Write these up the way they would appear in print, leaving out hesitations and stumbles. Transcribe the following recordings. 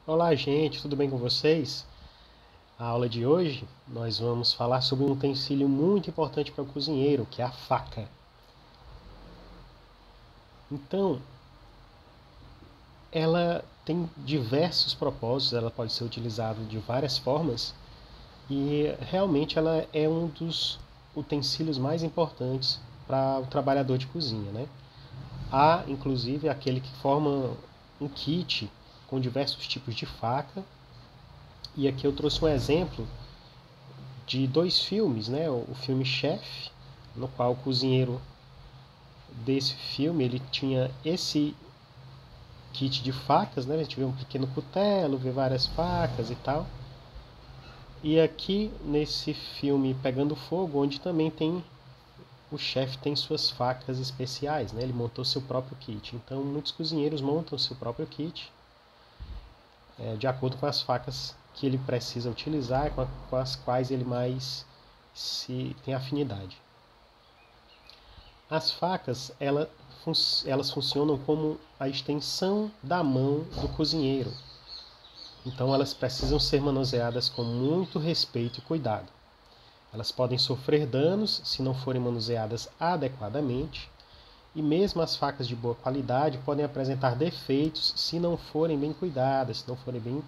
Olá, gente, tudo bem com vocês? A aula de hoje nós vamos falar sobre um utensílio muito importante para o cozinheiro, que é a faca. Então, ela tem diversos propósitos, ela pode ser utilizada de várias formas e realmente ela é um dos utensílios mais importantes para o trabalhador de cozinha, né? Há, inclusive, aquele que forma um kit com diversos tipos de faca. E aqui eu trouxe um exemplo de dois filmes, né? O filme Chef, no qual o cozinheiro desse filme ele tinha esse kit de facas, né? A gente vê um pequeno cutelo, vê várias facas e tal. E aqui nesse filme Pegando Fogo, onde também tem o chefe tem suas facas especiais, né? Ele montou seu próprio kit. Então muitos cozinheiros montam seu próprio kit de acordo com as facas que ele precisa utilizar, com as quais ele mais tem afinidade. As facas, elas funcionam como a extensão da mão do cozinheiro. Então elas precisam ser manuseadas com muito respeito e cuidado. Elas podem sofrer danos se não forem manuseadas adequadamente, e mesmo as facas de boa qualidade podem apresentar defeitos se não forem bem cuidadas, se não forem bem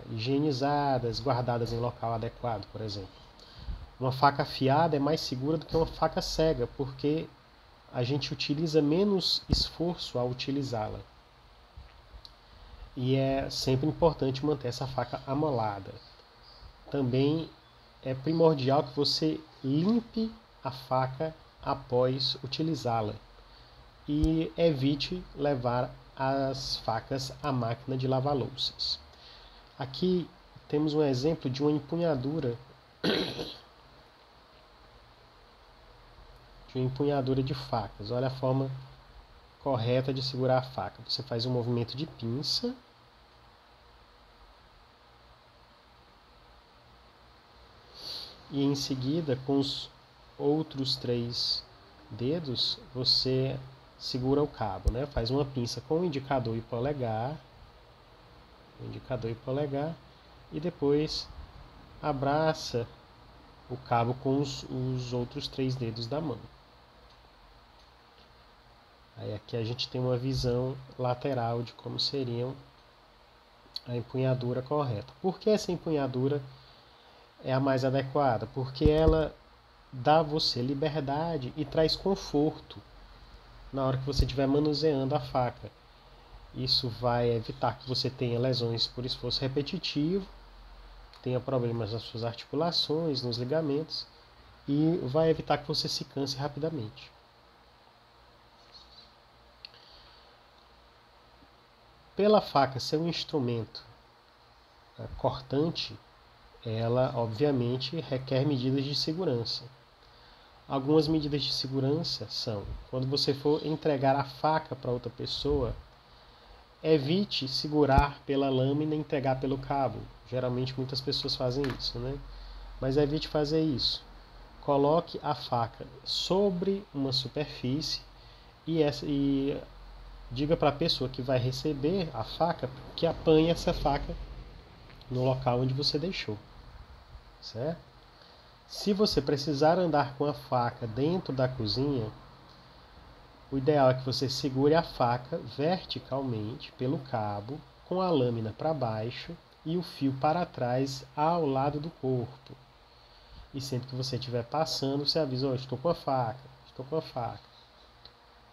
higienizadas, guardadas em local adequado, por exemplo. Uma faca afiada é mais segura do que uma faca cega, porque a gente utiliza menos esforço ao utilizá-la. E é sempre importante manter essa faca amolada. Também é primordial que você limpe a faca após utilizá-la e evite levar as facas à máquina de lavar louças. Aqui temos um exemplo de uma empunhadura de facas. Olha a forma correta de segurar a faca. Você faz um movimento de pinça e em seguida, com os outros 3 dedos, você segura o cabo, né? Faz uma pinça com o indicador e polegar, e depois abraça o cabo com os outros 3 dedos da mão. Aí aqui a gente tem uma visão lateral de como seria a empunhadura correta. Por que essa empunhadura é a mais adequada? Porque ela dá a você liberdade e traz conforto na hora que você estiver manuseando a faca. Isso vai evitar que você tenha lesões por esforço repetitivo, tenha problemas nas suas articulações, nos ligamentos, e vai evitar que você se canse rapidamente. Pela faca ser um instrumento cortante, ela obviamente requer medidas de segurança. Algumas medidas de segurança são: quando você for entregar a faca para outra pessoa, evite segurar pela lâmina e entregar pelo cabo. Geralmente muitas pessoas fazem isso, né? Mas evite fazer isso. Coloque a faca sobre uma superfície e diga para a pessoa que vai receber a faca que apanhe essa faca no local onde você deixou, certo? Se você precisar andar com a faca dentro da cozinha, o ideal é que você segure a faca verticalmente pelo cabo, com a lâmina para baixo e o fio para trás ao lado do corpo. E sempre que você estiver passando, você avisa: estou com a faca, estou com a faca.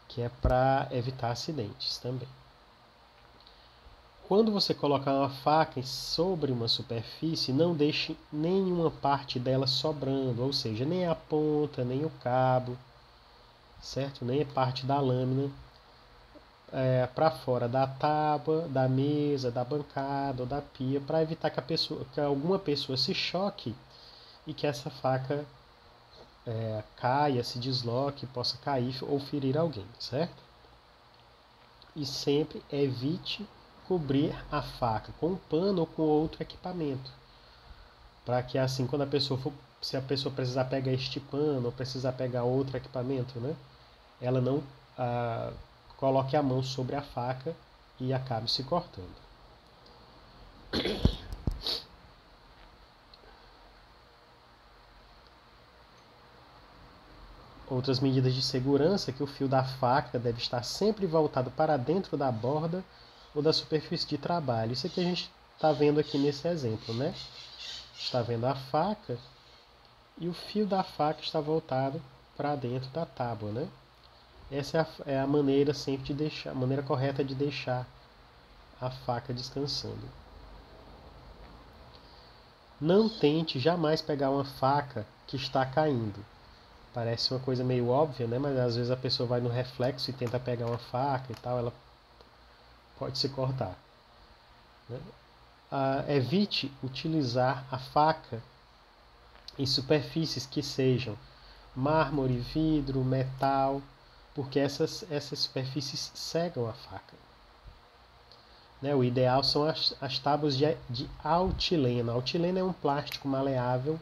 Que é para evitar acidentes também. Quando você colocar uma faca sobre uma superfície, não deixe nenhuma parte dela sobrando, ou seja, nem a ponta, nem o cabo, certo? Nem a parte da lâmina para fora da tábua, da mesa, da bancada ou da pia, para evitar que alguma pessoa se choque e que essa faca caia, se desloque, possa cair ou ferir alguém, certo? E sempre evite cobrir a faca com um pano ou com outro equipamento, para que assim, quando se a pessoa precisar pegar este pano ou precisar pegar outro equipamento, né, ela não coloque a mão sobre a faca e acabe se cortando. Outras medidas de segurança é que o fio da faca deve estar sempre voltado para dentro da borda ou da superfície de trabalho. Isso aqui a gente está vendo aqui nesse exemplo, né? Está vendo a faca e o fio da faca está voltado para dentro da tábua, né? Essa é a maneira sempre de deixar, a maneira correta de deixar a faca descansando. Não tente jamais pegar uma faca que está caindo. Parece uma coisa meio óbvia, né? Mas às vezes a pessoa vai no reflexo e tenta pegar uma faca e tal, ela pode se cortar, né? Evite utilizar a faca em superfícies que sejam mármore, vidro, metal, porque essas superfícies cegam a faca, né? O ideal são as tábuas de altileno. A altileno é um plástico maleável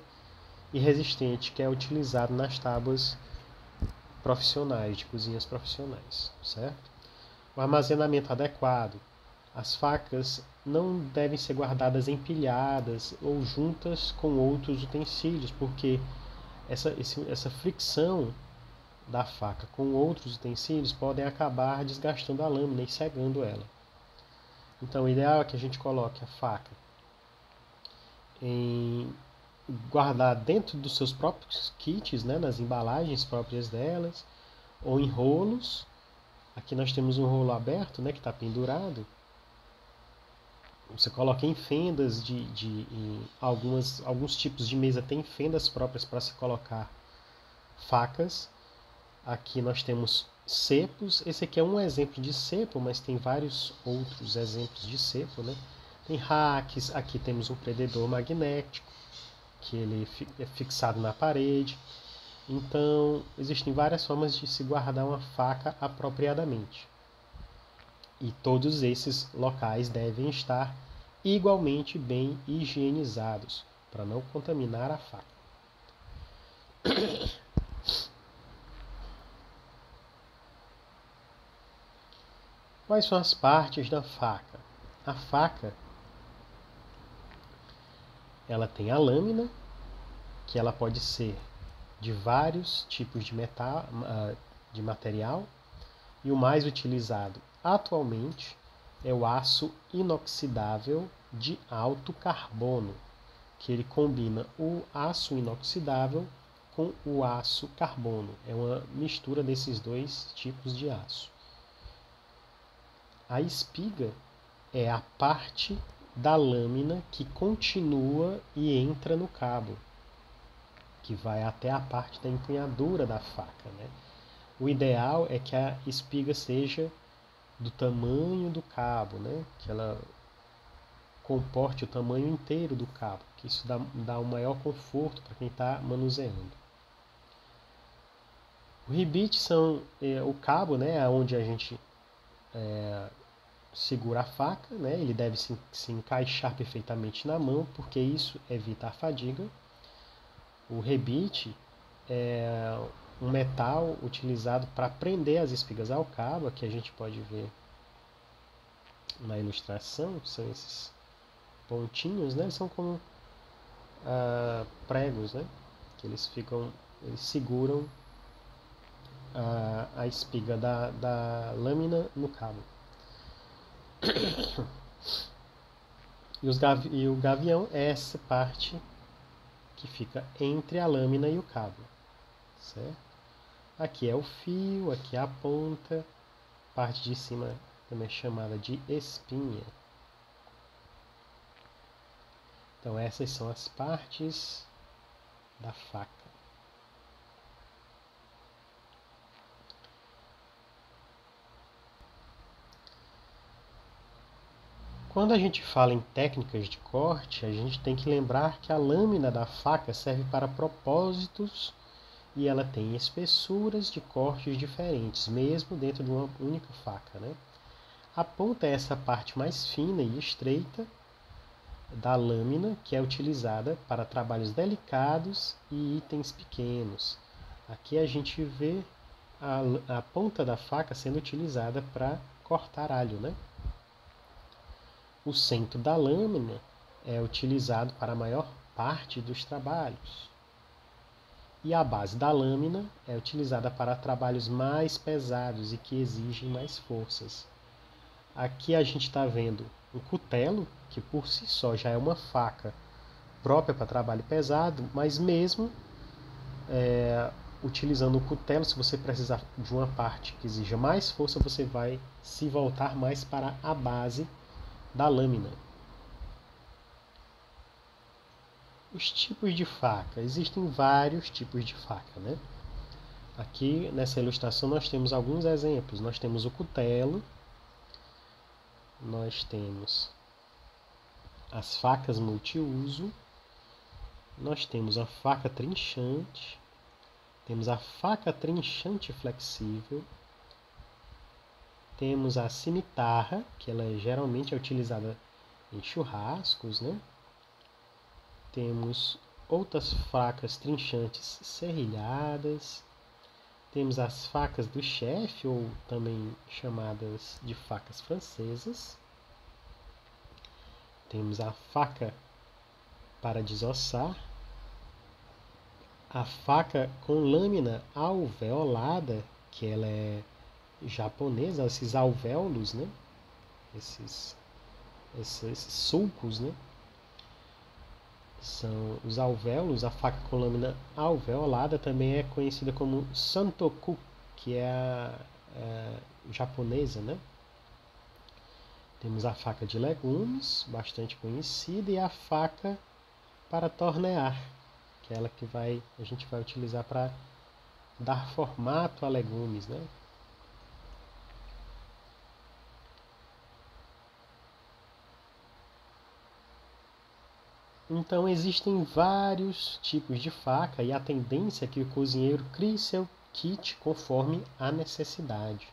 e resistente que é utilizado nas tábuas profissionais, de cozinhas profissionais, certo? O armazenamento adequado. As facas não devem ser guardadas empilhadas ou juntas com outros utensílios, porque essa fricção da faca com outros utensílios podem acabar desgastando a lâmina e cegando ela. Então, o ideal é que a gente coloque a faca guardar dentro dos seus próprios kits, né, nas embalagens próprias delas, ou em rolos. Aqui nós temos um rolo aberto, né, que está pendurado. Você coloca em fendas em alguns tipos de mesa tem fendas próprias para se colocar facas. Aqui nós temos cepos. Esse aqui é um exemplo de cepo, mas tem vários outros exemplos de cepo, né? Tem racks. Aqui temos um prendedor magnético, que ele é fixado na parede. Então, existem várias formas de se guardar uma faca apropriadamente. E todos esses locais devem estar igualmente bem higienizados, para não contaminar a faca. Quais são as partes da faca? A faca, ela tem a lâmina, que ela pode ser de vários tipos de material, e o mais utilizado atualmente é o aço inoxidável de alto carbono, que ele combina o aço inoxidável com o aço carbono. É uma mistura desses dois tipos de aço. A espiga é a parte da lâmina que continua e entra no cabo, que vai até a parte da empunhadura da faca, né? O ideal é que a espiga seja do tamanho do cabo, né? Que ela comporte o tamanho inteiro do cabo, que isso dá um maior conforto para quem está manuseando. O ribite o cabo, né? Onde a gente segura a faca, né? Ele deve se encaixar perfeitamente na mão, porque isso evita a fadiga. O rebite é um metal utilizado para prender as espigas ao cabo. Aqui a gente pode ver na ilustração, são esses pontinhos, né? Eles são como pregos, né? Que eles seguram a espiga da lâmina no cabo. E o gavião é essa parte que fica entre a lâmina e o cabo, certo? Aqui é o fio, aqui é a ponta, parte de cima também é chamada de espinha. Então essas são as partes da faca. Quando a gente fala em técnicas de corte, a gente tem que lembrar que a lâmina da faca serve para propósitos e ela tem espessuras de cortes diferentes, mesmo dentro de uma única faca, né? A ponta é essa parte mais fina e estreita da lâmina, que é utilizada para trabalhos delicados e itens pequenos. Aqui a gente vê a ponta da faca sendo utilizada para cortar alho, né? O centro da lâmina é utilizado para a maior parte dos trabalhos. E a base da lâmina é utilizada para trabalhos mais pesados e que exigem mais forças. Aqui a gente está vendo um cutelo, que por si só já é uma faca própria para trabalho pesado, mas mesmo utilizando o cutelo, se você precisar de uma parte que exija mais força, você vai se voltar mais para a base da lâmina. Os tipos de faca. Existem vários tipos de faca, né? Aqui nessa ilustração nós temos alguns exemplos. Nós temos o cutelo, nós temos as facas multiuso, nós temos a faca trinchante, temos a faca trinchante flexível, temos a cimitarra, que ela geralmente é utilizada em churrascos, né? Temos outras facas trinchantes serrilhadas, temos as facas do chefe, ou também chamadas de facas francesas, temos a faca para desossar, a faca com lâmina alveolada, que ela é japonesa, esses alvéolos, né? Esses sulcos, né? São os alvéolos. A faca com lâmina alveolada também é conhecida como santoku, que é a japonesa, né? Temos a faca de legumes, bastante conhecida, e a faca para tornear, que é ela que a gente vai utilizar para dar formato a legumes, né? Então existem vários tipos de faca e a tendência é que o cozinheiro crie seu kit conforme a necessidade.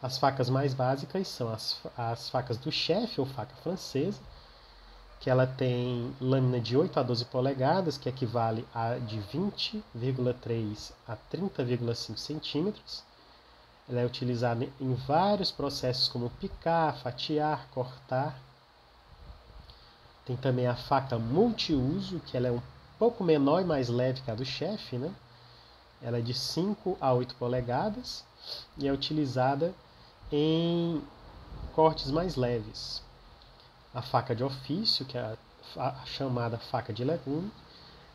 As facas mais básicas são as facas do chefe ou faca francesa, que ela tem lâmina de 8 a 12 polegadas, que equivale a de 20,3 a 30,5 centímetros. Ela é utilizada em vários processos como picar, fatiar, cortar. Tem também a faca multiuso, que ela é um pouco menor e mais leve que a do chefe, né? Ela é de 5 a 8 polegadas e é utilizada em cortes mais leves. A faca de ofício, que é a chamada faca de legume,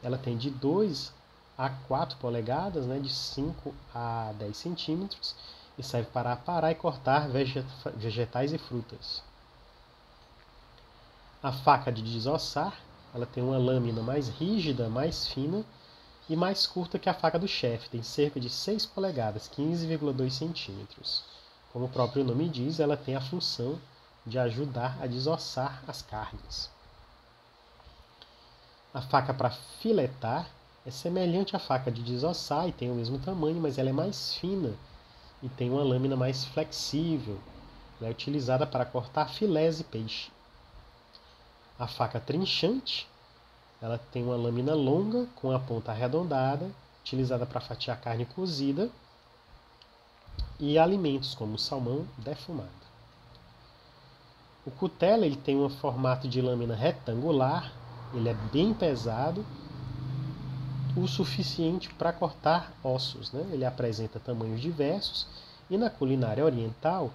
ela tem de 2 a 4 polegadas, né? De 5 a 10 centímetros, e serve para aparar e cortar vegetais e frutas. A faca de desossar, ela tem uma lâmina mais rígida, mais fina e mais curta que a faca do chefe, tem cerca de 6 polegadas, 15,2 centímetros. Como o próprio nome diz, ela tem a função de ajudar a desossar as carnes. A faca para filetar é semelhante à faca de desossar e tem o mesmo tamanho, mas ela é mais fina e tem uma lâmina mais flexível. Ela é utilizada para cortar filés de peixe. A faca trinchante, ela tem uma lâmina longa com a ponta arredondada, utilizada para fatiar carne cozida e alimentos como salmão defumado. O cutelo ele tem um formato de lâmina retangular, ele é bem pesado, o suficiente para cortar ossos, né? Ele apresenta tamanhos diversos e na culinária oriental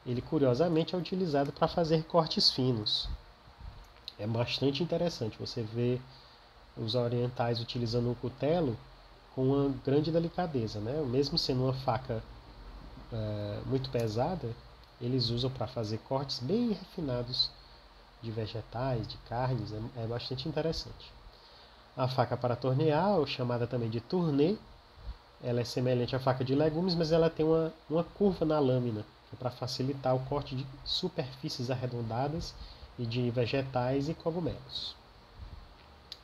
ele curiosamente é utilizado para fazer cortes finos. É bastante interessante você ver os orientais utilizando o cutelo com uma grande delicadeza, né? Mesmo sendo uma faca muito pesada, eles usam para fazer cortes bem refinados de vegetais, de carnes, é bastante interessante. A faca para tornear, ou chamada também de tourné, ela é semelhante à faca de legumes, mas ela tem uma curva na lâmina, para facilitar o corte de superfícies arredondadas e de vegetais e cogumelos.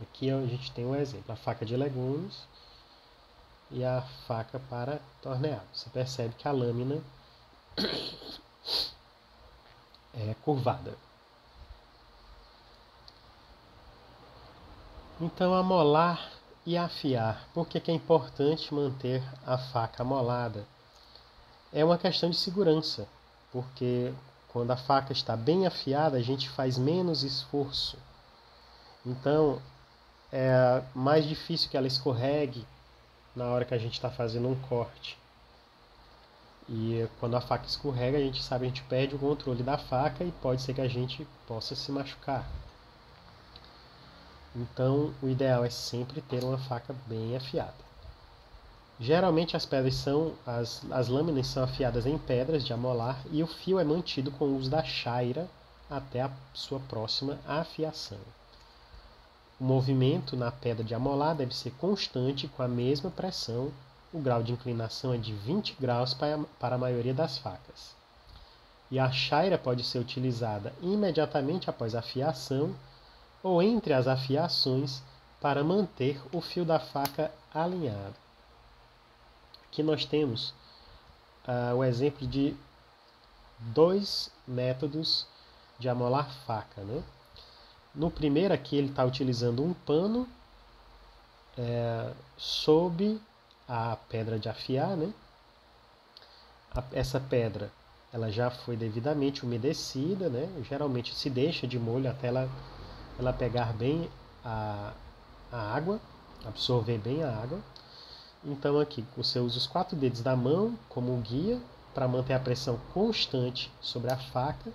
Aqui a gente tem um exemplo, a faca de legumes e a faca para tornear. Você percebe que a lâmina é curvada. Então, amolar e afiar. Por que é importante manter a faca amolada? É uma questão de segurança, porque quando a faca está bem afiada, a gente faz menos esforço. Então, é mais difícil que ela escorregue na hora que a gente está fazendo um corte. E quando a faca escorrega, a gente sabe, a gente perde o controle da faca e pode ser que a gente possa se machucar. Então, o ideal é sempre ter uma faca bem afiada. Geralmente as lâminas são afiadas em pedras de amolar e o fio é mantido com o uso da chaira até a sua próxima afiação. O movimento na pedra de amolar deve ser constante com a mesma pressão. O grau de inclinação é de 20 graus para a maioria das facas. E a chaira pode ser utilizada imediatamente após a afiação ou entre as afiações para manter o fio da faca alinhado. Aqui nós temos o exemplo de 2 métodos de amolar faca, né? No primeiro aqui ele está utilizando um pano sob a pedra de afiar, né? Essa pedra ela já foi devidamente umedecida, né? Geralmente se deixa de molho até ela pegar bem a água, absorver bem a água. Então aqui você usa os 4 dedos da mão como guia para manter a pressão constante sobre a faca.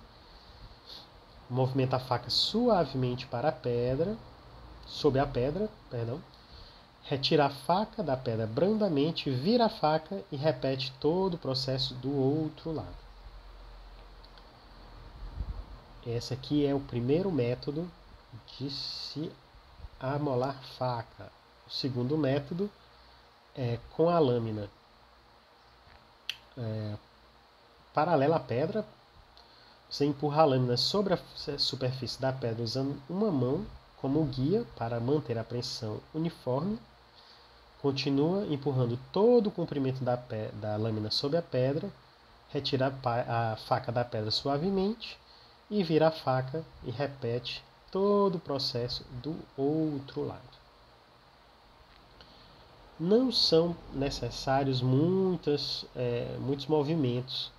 Movimenta a faca suavemente para a pedra, sob a pedra, perdão. Retira a faca da pedra brandamente, vira a faca e repete todo o processo do outro lado. Esse aqui é o primeiro método de se amolar faca. O segundo método é com a lâmina paralela à pedra. Você empurra a lâmina sobre a superfície da pedra usando uma mão como guia para manter a pressão uniforme. Continua empurrando todo o comprimento da lâmina sobre a pedra. Retira a faca da pedra suavemente e vira a faca e repete todo o processo do outro lado. Não são necessários muitos movimentos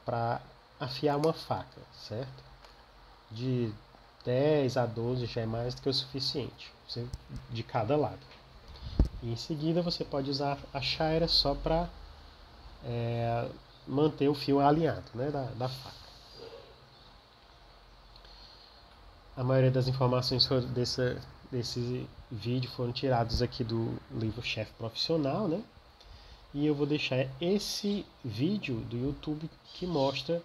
para afiar uma faca, certo? De 10 a 12 já é mais do que o suficiente, de cada lado. E em seguida você pode usar a chaira só para manter o fio alinhado, né, da faca. A maioria das informações desse vídeo foram tiradas aqui do livro Chefe Profissional, né? E eu vou deixar esse vídeo do YouTube que mostra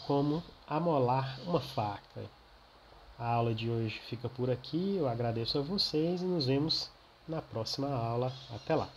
como amolar uma faca. A aula de hoje fica por aqui, eu agradeço a vocês e nos vemos na próxima aula. Até lá!